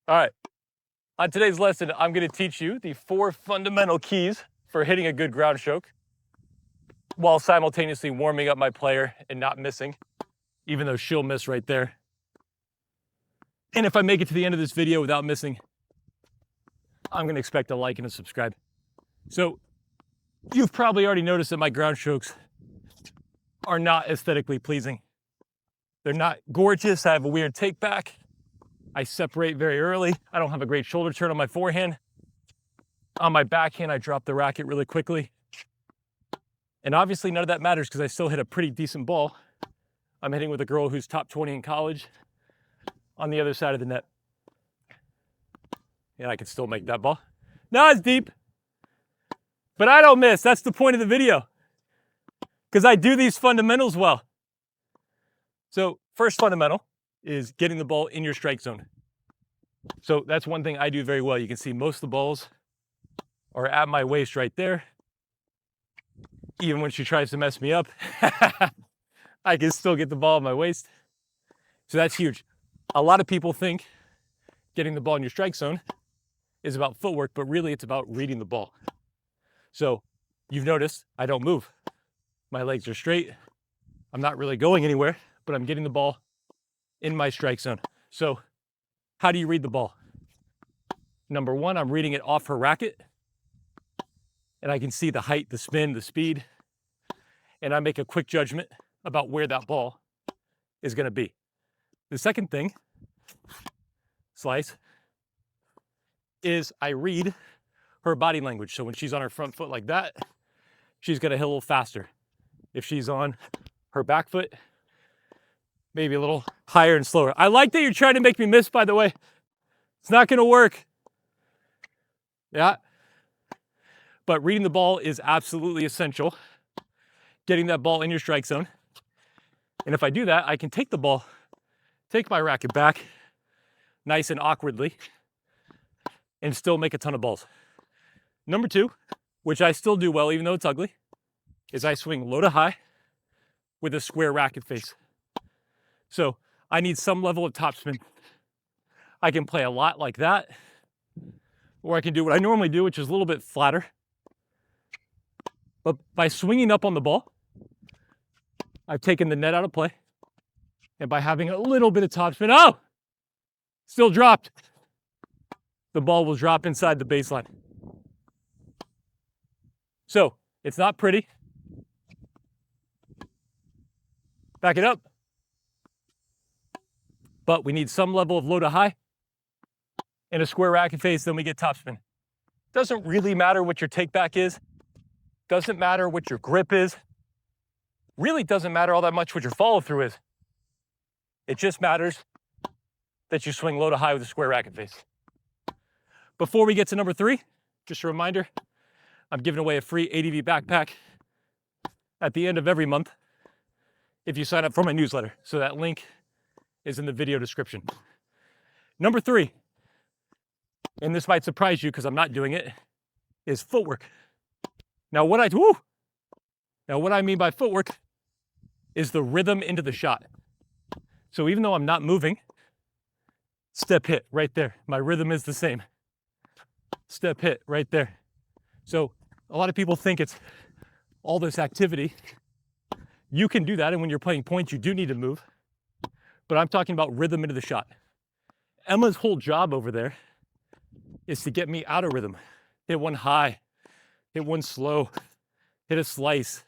All right, on today's lesson, I'm gonna teach you the 4 fundamental keys for hitting a good ground stroke while simultaneously warming up my player and not missing, even though she'll miss right there. And if I make it to the end of this video without missing, I'm gonna expect a like and a subscribe. So you've probably already noticed that my ground strokes are not aesthetically pleasing. They're not gorgeous. I have a weird take back. I separate very early. I don't have a great shoulder turn on my forehand. On my backhand, I drop the racket really quickly. And obviously none of that matters because I still hit a pretty decent ball. I'm hitting with a girl who's top 20 in college on the other side of the net. And I can still make that ball. Not as deep, but I don't miss. That's the point of the video, because I do these fundamentals well. So first fundamental is getting the ball in your strike zone. So that's one thing I do very well. You can see most of the balls are at my waist right there. Even when she tries to mess me up, I can still get the ball at my waist. So that's huge. A lot of people think getting the ball in your strike zone is about footwork, but really it's about reading the ball. So you've noticed I don't move. My legs are straight. I'm not really going anywhere, but I'm getting the ball in my strike zone. So how do you read the ball? Number one, I'm reading it off her racket. And I can see the height, the spin, the speed. And I make a quick judgment about where that ball is going to be. The second thing, slice, is I read her body language. So when she's on her front foot like that, she's going to hit a little faster. If she's on her back foot, maybe a little higher and slower. I like that you're trying to make me miss, by the way. It's not going to work. Yeah. But reading the ball is absolutely essential. Getting that ball in your strike zone. And if I do that, I can take the ball, take my racket back, nice and awkwardly, and still make a ton of balls. Number two, which I still do well, even though it's ugly, is I swing low to high with a square racket face. So I need some level of topspin. I can play a lot like that, or I can do what I normally do, which is a little bit flatter. But by swinging up on the ball, I've taken the net out of play. And by having a little bit of topspin, oh, still dropped. The ball will drop inside the baseline. So it's not pretty. Back it up. But we need some level of low to high and a square racket face, then we get topspin. Doesn't really matter what your take back is. Doesn't matter what your grip is. Really doesn't matter all that much what your follow through is. It just matters that you swing low to high with a square racket face. Before we get to number 3, just a reminder, I'm giving away a free ADV backpack at the end of every month if you sign up for my newsletter. So that link is in the video description. Number 3, and this might surprise you because I'm not doing it, is footwork. Now what I mean by footwork is the rhythm into the shot. So even though I'm not moving, step hit right there. My rhythm is the same. Step hit right there. So a lot of people think it's all this activity. You can do that, and when you're playing points, you do need to move. But I'm talking about rhythm into the shot. Emma's whole job over there is to get me out of rhythm. Hit one high, hit one slow, hit a slice,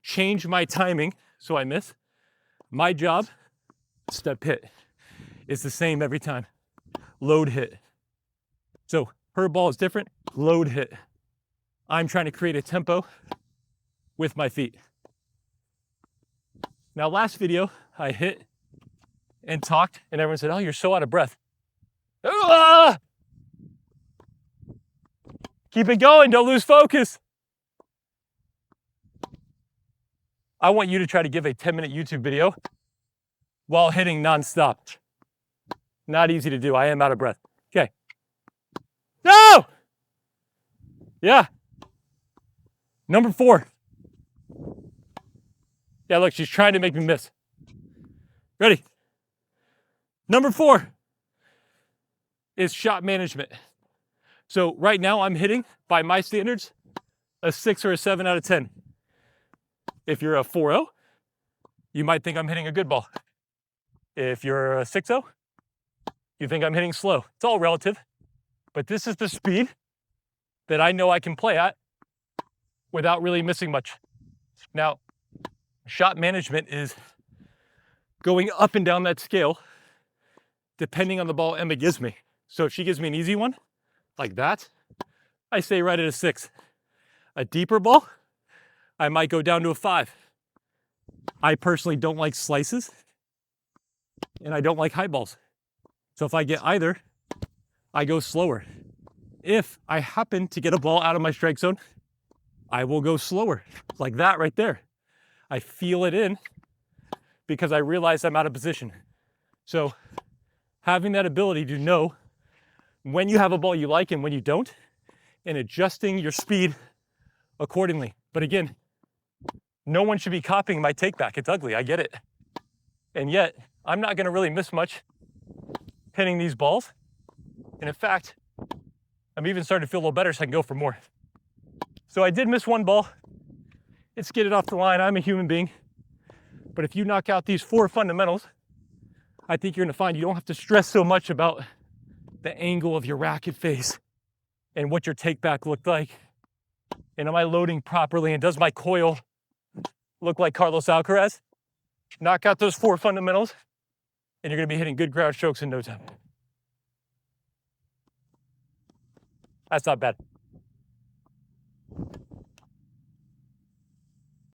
change my timing so I miss. My job, step hit, is the same every time. Load hit. So her ball is different, load hit. I'm trying to create a tempo with my feet. Now last video, I hit and talked, and everyone said, oh, you're so out of breath. Ah! Keep it going, don't lose focus. I want you to try to give a 10-minute YouTube video while hitting nonstop. Not easy to do, I am out of breath. Okay. No! Yeah. Number 4. Yeah, look, she's trying to make me miss. Ready? Number 4. is shot management. So right now I'm hitting, by my standards, a 6 or a 7 out of 10. If you're a 4-0, you might think I'm hitting a good ball. If you're a 6-0, you think I'm hitting slow. It's all relative, but this is the speed that I know I can play at without really missing much. Now, shot management is going up and down that scale depending on the ball Emma gives me. So if she gives me an easy one, like that, I stay right at a 6. A deeper ball, I might go down to a 5. I personally don't like slices, and I don't like high balls. So if I get either, I go slower. If I happen to get a ball out of my strike zone, I will go slower, like that right there. I feel it in because I realize I'm out of position. So having that ability to know when you have a ball you like and when you don't, and adjusting your speed accordingly. But again, no one should be copying my take back. It's ugly, I get it. And yet, I'm not gonna really miss much hitting these balls. And in fact, I'm even starting to feel a little better so I can go for more. So I did miss one ball. It skidded off the line. I'm a human being. But if you knock out these 4 fundamentals, I think you're gonna find you don't have to stress so much about the angle of your racket face and what your take back looked like. And am I loading properly? And does my coil look like Carlos Alcaraz? Knock out those 4 fundamentals, and you're gonna be hitting good ground strokes in no time. That's not bad.